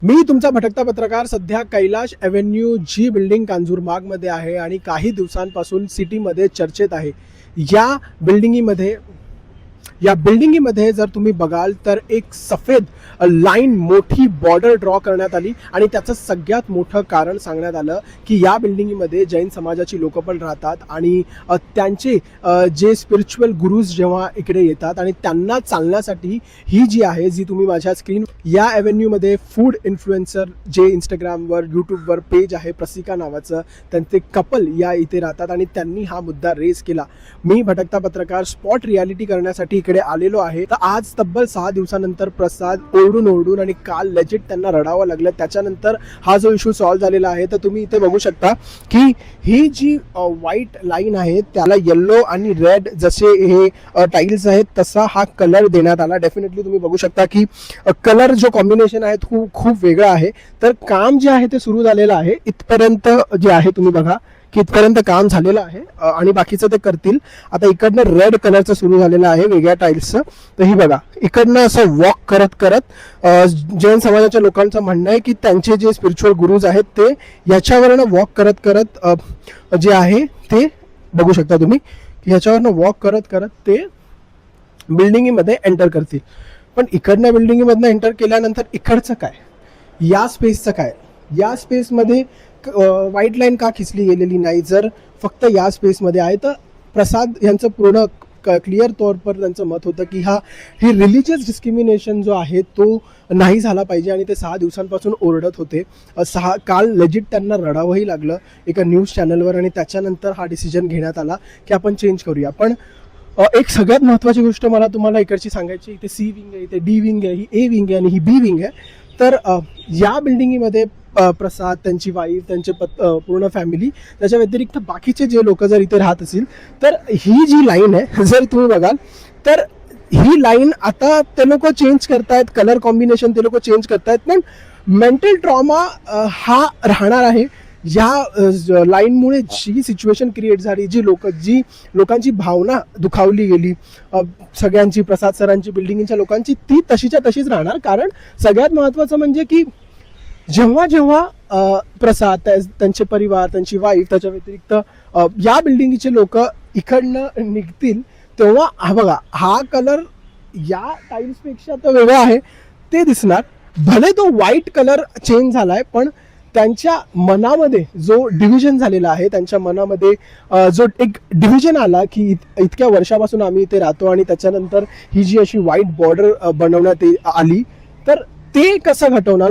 मी तुमचा भटकता पत्रकार सध्या कैलाश एव्हेन्यू जी बिल्डिंग कांजूरमार्गमध्ये आहे आणि काही दिवसांपासून सिटीमध्ये चर्चेत आहे। या बिल्डिंगीमध्ये जर तुम्ही बघाल तर एक सफेद लाईन मोठी बॉर्डर ड्रॉ करण्यात आली आणि त्याचं सगळ्यात मोठं कारण सांगण्यात आलं की या बिल्डिंगीमध्ये जैन समाजाची लोक पण राहतात आणि त्यांचे जे स्पिरिच्युअल गुरुज जेव्हा इकडे येतात आणि त्यांना चालण्यासाठी ही जी आहे जी तुम्ही माझ्या स्क्रीन या एव्हेन्यूमध्ये फूड इन्फ्लुएन्सर जे इंस्टाग्रामवर यूट्यूबवर पेज आहे प्रसिका नावाचं त्यांचे कपल या इथे राहतात आणि त्यांनी हा मुद्दा रेज केला। मी भटकता पत्रकार स्पॉट रियालिटी करण्यासाठी इकडे आलेलो आहे। तर आज तब्बल 6 दिवसानंतर प्रसाद ओरडून आणि काल लेजिट त्यांना रडावं लागलं, त्याच्यानंतर हा जो इश्यू सॉल्व्ह झालेला आहे। तर तुम्ही इथे बघू शकता की ही जी व्हाईट लाईन आहे त्याला येलो आणि रेड जसे हे टाइल्स आहेत तसा हा कलर देण्यात आला। डेफिनेटली तुम्ही बघू शकता की कलर जो कॉम्बिनेशन आहे खूप वेगळा आहे। तर काम जे आहे ते सुरू झालेलं आहे, इथपर्यंत जे आहे तुम्ही बघा की इथपर्यंत काम झालेलं आहे आणि बाकीचं ते करतील। आता इकडनं रेड कलरचं सुरू झालेलं आहे वेगळ्या टाईल्सचं। तर ही बघा इकडनं असं वॉक करत जैन समाजाच्या लोकांचं म्हणणं आहे की त्यांचे जे स्पिरिच्युअल गुरुज आहेत ते याच्यावरनं वॉक करत जे आहे ते बघू शकता तुम्ही की याच्यावरनं वॉक करत ते बिल्डिंगमध्ये एंटर करतील। पण इकडनं बिल्डिंगमधनं एंटर केल्यानंतर इकडचं काय, या स्पेसचं काय, या स्पेसमध्ये व्हाईट लाईन का खिचली गेलेली नाही? जर फक्त या स्पेसमध्ये आहे तर प्रसाद यांचं पूर्ण क्लिअर तौर पर त्यांचं मत होतं की हे रिलिजियस डिस्क्रिमिनेशन जो आहे तो नाही झाला पाहिजे आणि ते 6 दिवसांपासून ओरडत होते। काल लेजिट त्यांना रडावंही लागलं एका न्यूज चॅनलवर आणि त्याच्यानंतर हा डिसिजन घेण्यात आला की आपण चेंज करूया। पण एक सगळ्यात महत्त्वाची गोष्ट मला तुम्हाला इकडची सांगायची, इथे सी विंग आहे, इथे डी विंग आहे, ही ए विंग आहे आणि ही बी विंग आहे। तर या बिल्डिंगमध्ये प्रसाद, त्यांची वाईफ, त्यांचे पूर्ण फॅमिली, त्याच्या व्यतिरिक्त बाकीचे जे लोक जर इथे राहत असतील तर ही जी लाईन आहे जर तुम्ही बघाल तर ही लाईन आता ते लोक चेंज करतायत, कलर कॉम्बिनेशन ते लोक चेंज करतायत, पण मेंटल ट्रॉमा हा राहणार आहे। या लाईनमुळे जी सिच्युएशन क्रिएट झाली, जी लोकांची भावना दुखावली गेली सगळ्यांची, प्रसाद सरांची, बिल्डिंगच्या लोकांची, ती तशीच्या तशीच राहणार। कारण सगळ्यात महत्त्वाचं म्हणजे की जेव्हा प्रसाद, त्यांचे परिवार, त्यांची वाईफ, त्याच्या व्यतिरिक्त या बिल्डिंगचे लोक इकडनं निघतील तेव्हा हा बघा हा कलर या टाईल्सपेक्षा तर वेगळा आहे ते दिसणार। भले तो व्हाईट कलर चेंज झालाय पण त्यांच्या मनामध्ये जो डिव्हिजन झालेला आहे, त्यांच्या मनामध्ये जो एक डिव्हिजन आला की इतक्या वर्षापासून आम्ही इथे राहतो आणि त्याच्यानंतर ही जी अशी व्हाईट बॉर्डर बनवण्यात आली तर ते कसं घटवणार?